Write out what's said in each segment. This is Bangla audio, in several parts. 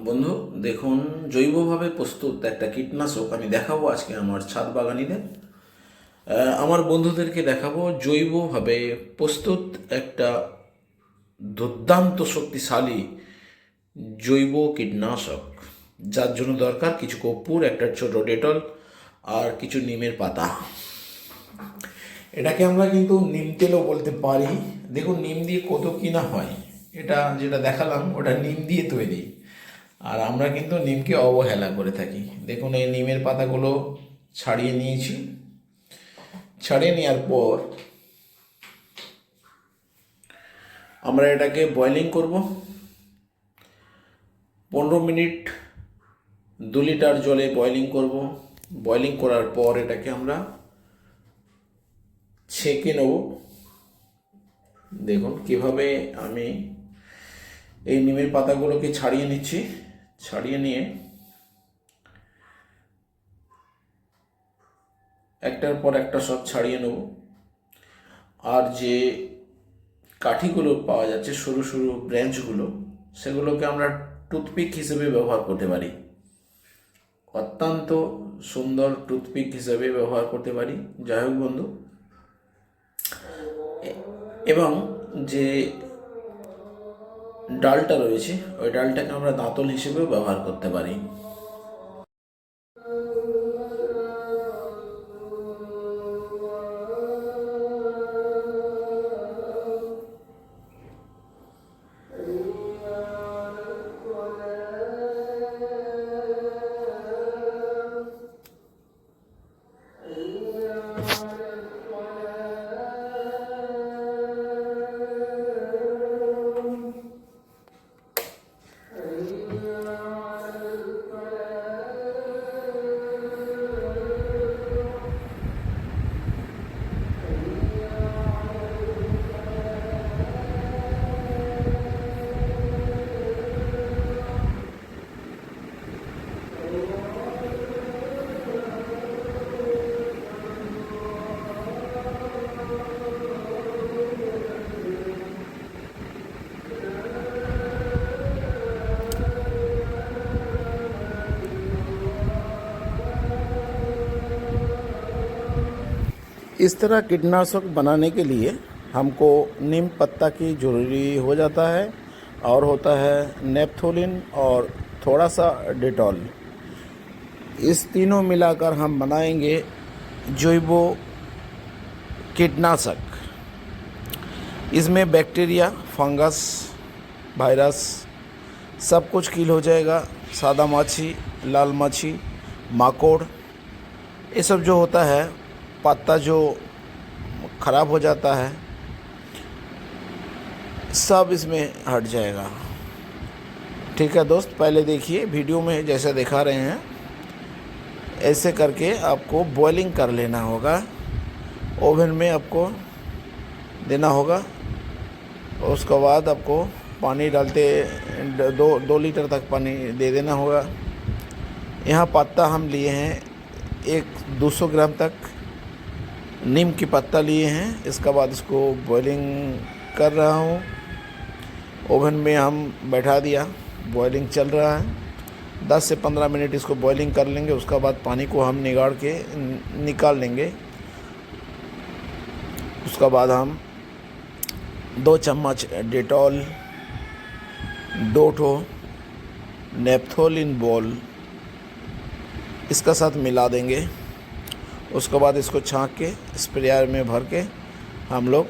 বন্ধু দেখুন, জৈবভাবে প্রস্তুত একটা কীটনাশক আমি দেখাবো আজকে আমার ছাদ বাগানিদের। আমার বন্ধুদেরকে দেখাবো জৈবভাবে প্রস্তুত একটা দুর্দান্ত শক্তিশালী জৈব কীটনাশক, যার জন্য দরকার কিছু কর্পূর, একটা ছোট ডেটল আর কিছু নিমের পাতা। এটাকে আমরা কিন্তু নিম তেলও বলতে পারি। দেখুন নিম দিয়ে কত কিনা হয়, এটা যেটা দেখালাম ওটা নিম দিয়ে তৈরি, আর আমরা কিন্তু নিমকে অবহেলা করে থাকি। দেখুন এই নিমের পাতাগুলো ছাড়িয়ে নিয়েছি। ছাড়িয়ে নেওয়ার পর আমরা এটাকে বয়লিং করব 15 মিনিট। 2 লিটার জলে বয়লিং করব। বয়লিং করার পর এটাকে আমরা ছেঁকে নেব। দেখুন কিভাবে আমি এই নিমের পাতাগুলোকে ছাড়িয়ে নিচ্ছি। ছাড়িয়ে নিয়ে একটার পর একটা সব ছাড়িয়ে নেব। আর যে কাঠিগুলো পাওয়া যাচ্ছে, সরু সরু ব্রাঞ্চগুলো, সেগুলোকে আমরা টুথপিক হিসেবে ব্যবহার করতে পারি। অত্যন্ত সুন্দর টুথপিক হিসেবে ব্যবহার করতে পারি। যাই হোক বন্ধু, এবং যে ডালটা রয়েছে ওই ডালটাকে আমরা দাঁতল হিসেবেও ব্যবহার করতে পারি। इस तरह कीटनाशक बनाने के लिए हमको नीम पत्ता की ज़रूरी हो जाता है, और होता है नेप्थोलिन और थोड़ा सा डेटॉल। इस तीनों मिलाकर हम बनाएंगे जैव कीटनाशक। इसमें बैक्टीरिया, फंगस, वायरस सब कुछ किल हो जाएगा। सादा माछी, लाल माछी, माकोड़, ये सब जो होता है, पत्ता जो ख़राब हो जाता है, सब इसमें हट जाएगा। ठीक है दोस्त, पहले देखिए वीडियो में जैसे दिखा रहे हैं, ऐसे करके आपको बॉइलिंग कर लेना होगा। ओवन में आपको देना होगा। उसके बाद आपको पानी डालते 2 लीटर तक पानी दे देना होगा। यहाँ पत्ता हम लिए हैं 200 ग्राम तक नीम की पत्ता लिए हैं। इसके बाद इसको बॉइलिंग कर रहा हूँ। ओवन में हम बैठा दिया, बॉइलिंग चल रहा है। 10 से 15 मिनट इसको बॉइलिंग कर लेंगे। उसके बाद पानी को हम निगाड़ के निकाल लेंगे। उसके बाद हम 2 चम्मच डेटॉल, 2 ठो नेप्थोलिन बॉल इसका साथ मिला देंगे। उसके बाद इसको छाँक के स्प्रेयर में भर के हम लोग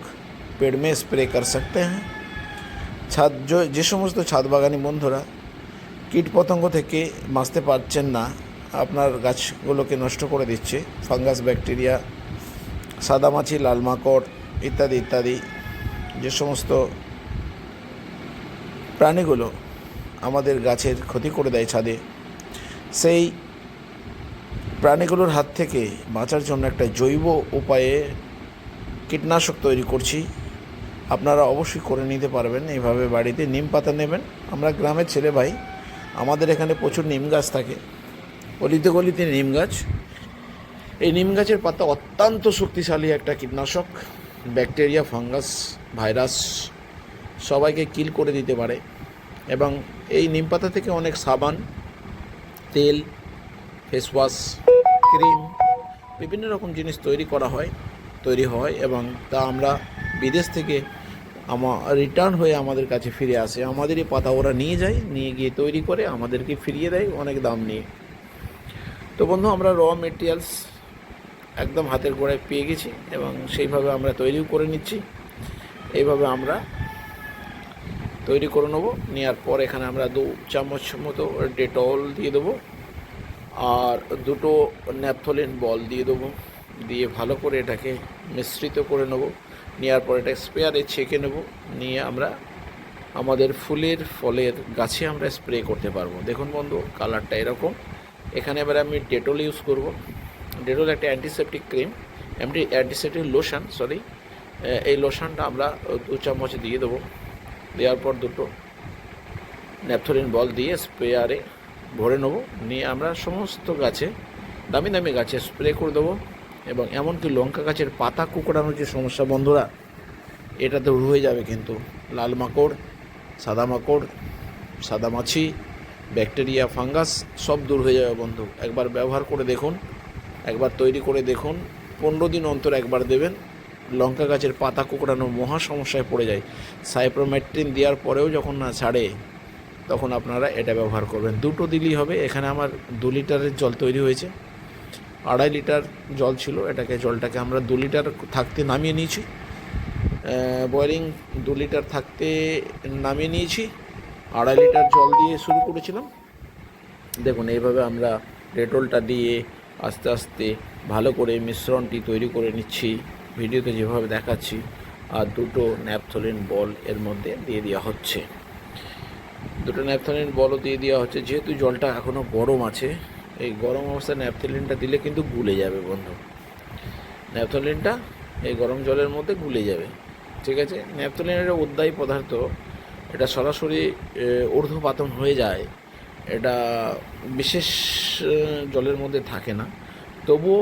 पेड़ में स्प्रे कर सकते हैं। যে সমস্ত ছাদ বাগানি বন্ধুরা কীটপতঙ্গ থেকে বাঁচতে পারছেন না, আপনার গাছগুলোকে নষ্ট করে দিচ্ছে ফাঙ্গাস, ব্যাকটেরিয়া, সাদামাছি, লাল মাকড় ইত্যাদি ইত্যাদি, যে সমস্ত প্রাণীগুলো আমাদের গাছের ক্ষতি করে দেয় ছাদে, সেই প্রাণীগুলোর হাত থেকে বাঁচার জন্য একটা জৈব উপায়ে কীটনাশক তৈরি করছি। আপনারা অবশ্যই করে নিতে পারবেন এইভাবে বাড়িতে। নিম পাতা নেবেন। আমরা গ্রামের ছেলে ভাই, আমাদের এখানে প্রচুর নিম গাছ থাকে, অলিতে গলিতে নিম গাছ। এই নিম গাছের পাতা অত্যন্ত শক্তিশালী একটা কীটনাশক। ব্যাকটেরিয়া, ফাঙ্গাস, ভাইরাস সবাইকে কিল করে দিতে পারে। এবং এই নিম পাতা থেকে অনেক সাবান, তেল, ফেস ওয়াশ, ক্রিম, বিভিন্ন রকম জিনিস তৈরি হয় এবং তা আমরা বিদেশ থেকে রিটার্ন হয়ে আমাদের কাছে ফিরে আসে। আমাদেরই পাতা ওরা নিয়ে গিয়ে তৈরি করে আমাদেরকে ফিরিয়ে দেয় অনেক দাম নিয়ে। তো বন্ধু, আমরা র মেটেরিয়ালস একদম হাতের গোড়ায় পেয়ে গেছি এবং সেইভাবে আমরা তৈরিও করে নিচ্ছি। এইভাবে আমরা তৈরি করে নেবো। নেওয়ার পর এখানে আমরা 2 চামচ মতো ডেটল দিয়ে দেবো আর 2টো ন্যাপথলিন বল দিয়ে দেবো। দিয়ে ভালো করে এটাকে মিশ্রিত করে নেবো। নেওয়ার পর এটা স্প্রেয়ারে ছেঁকে নেব। নিয়ে আমরা আমাদের ফলের গাছে আমরা স্প্রে করতে পারবো। দেখুন বন্ধু, কালারটা এরকম। এখানে এবার আমি ডেটল ইউজ করব। ডেটল একটা অ্যান্টিসেপটিক ক্রিম, অ্যান্টিসেপটিক লোশন, এই লোশনটা আমরা 2 চামচ দিয়ে দেবো। দেওয়ার পর 2টো ন্যাপথলিন বল দিয়ে স্প্রেয়ারে ভরে নেবো। নিয়ে আমরা সমস্ত গাছে, দামি দামি গাছে স্প্রে করে দেবো। এবং এমনকি লঙ্কা গাছের পাতা কুঁকড়ানোর যে সমস্যা বন্ধুরা, এটা দূর হয়ে যাবে কিন্তু। লাল মাকড়, সাদা মাছি, ব্যাকটেরিয়া, ফাঙ্গাস সব দূর হয়ে যাবে বন্ধু। একবার ব্যবহার করে দেখুন, একবার তৈরি করে দেখুন। 15 দিন অন্তর একবার দেবেন। লঙ্কা গাছের পাতা কুঁকড়ানো মহা সমস্যায় পড়ে যায়। সাইপ্রোমেট্রিন দেওয়ার পরেও যখন না ছাড়ে, তখন আপনারা এটা ব্যবহার করবেন। 2টো দিলেই হবে। এখানে আমার 2 লিটারের জল তৈরি হয়েছে। 2.5 লিটার জল ছিল, জলটাকে আমরা 2 লিটার থাকতে নামিয়ে নিয়েছি। বয়েলিং 2 লিটার থাকতে নামিয়ে নিয়েছি। 2.5 লিটার জল দিয়ে শুরু করেছিলাম। দেখুন, এইভাবে আমরা ডেটলটা দিয়ে আস্তে আস্তে ভালো করে মিশ্রণটি তৈরি করে নিচ্ছি, ভিডিওতে যেভাবে দেখাচ্ছি। আর 2টো ন্যাপথলিন বল এর মধ্যে দিয়ে দেওয়া হচ্ছে। 2টো ন্যাপথলিন বলও দিয়ে দেওয়া হচ্ছে। যেহেতু জলটা এখনও গরম আছে, এই গরম অবস্থায় ন্যাপথলিনটা দিলে কিন্তু গুলে যাবে বন্ধু। ন্যাপথলিনটা এই গরম জলের মধ্যে গুলে যাবে, ঠিক আছে। ন্যাপথলিনের উদ্বায়ী পদার্থ, এটা সরাসরি ঊর্ধ্বপাতন হয়ে যায়। এটা বিশেষ জলের মধ্যে থাকে না, তবুও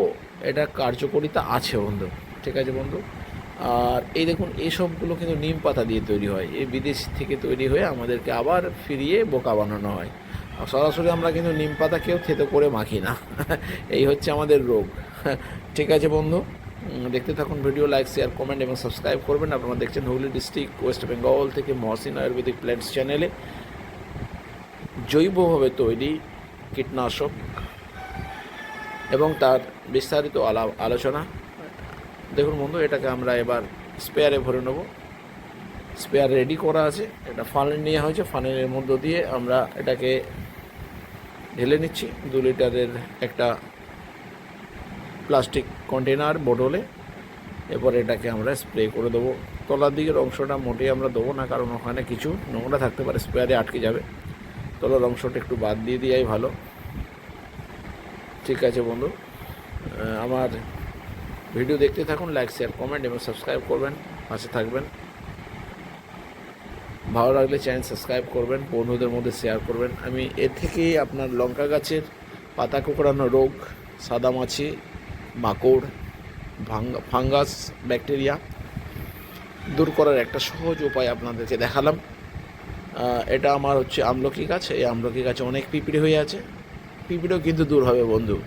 এটা কার্যকারিতা আছে বন্ধু, ঠিক আছে বন্ধু। আর এই দেখুন, এইসবগুলো কিন্তু নিম পাতা দিয়ে তৈরি হয়। এই বিদেশ থেকে তৈরি হয়ে আমাদেরকে আবার ফিরিয়ে বোকা বানানো হয়। সরাসরি আমরা কিন্তু নিম পাতা কেউ থেতো করে মাখি না। এই হচ্ছে আমাদের রোগ, ঠিক আছে বন্ধু। দেখতে থাকুন ভিডিও, লাইক, শেয়ার, কমেন্ট এবং সাবস্ক্রাইব করবেন। আপনারা দেখছেন হুগলি ডিস্ট্রিক্ট, ওয়েস্ট বেঙ্গল থেকে মহসিন আয়ুর্বেদিক প্ল্যান্টস চ্যানেলে জৈবভাবে তৈরি কীটনাশক এবং তার বিস্তারিত আলোচনা। দেখুন বন্ধু, এটাকে আমরা এবার স্পেয়ারে ভরে নেব। স্পেয়ার রেডি করা আছে, এটা ফানেল নেওয়া হয়েছে। ফানেলের মধ্য দিয়ে আমরা এটাকে ঢেলে নিচ্ছি 2 লিটারের একটা প্লাস্টিক কন্টেনার বোতলে। এরপর এটাকে আমরা স্প্রে করে দেবো। তলার দিকের অংশটা মোটেই আমরা দেবো না, কারণ ওখানে কিছু নোংরা থাকতে পারে, স্প্রেয়ারে আটকে যাবে। তলার অংশটা একটু বাদ দিয়ে দেওয়াই ভালো, ঠিক আছে বন্ধু। আমার ভিডিও দেখতে থাকুন, লাইক, শেয়ার, কমেন্ট এবং সাবস্ক্রাইব করবেন, পাশে থাকবেন। ভালো লাগলে চ্যানেল সাবস্ক্রাইব করবেন, বন্ধুদের মধ্যে শেয়ার করবেন। আমি এর থেকেই আপনার লঙ্কা গাছের পাতা কুঁকড়ানো রোগ, সাদা মাছি, মাকড়, ফাঙ্গাস, ব্যাকটেরিয়া দূর করার একটা সহজ উপায় আপনাদেরকে দেখালাম। এটা আমার হচ্ছে আমলকি গাছ। এই আমলকি গাছে অনেক পিঁপড়ে হয়ে আছে। পিঁপড়েও কিন্তু দূর হবে বন্ধু,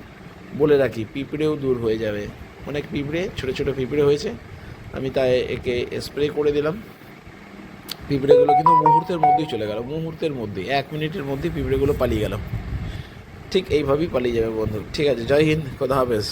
বলে রাখি, পিঁপড়েও দূর হয়ে যাবে। অনেক পিঁপড়ে, ছোটো ছোটো পিঁপড়ে হয়েছে। আমি তাই একে স্প্রে করে দিলাম। পিঁপড়েগুলো কিন্তু মুহূর্তের মধ্যেই চলে গেল, মুহূর্তের মধ্যেই, 1 মিনিটের মধ্যেই পিঁপড়েগুলো পালিয়ে গেল। ঠিক এইভাবেই পালিয়ে যাবে বন্ধু, ঠিক আছে। জয় হিন্দ, খোদা হাফেজ।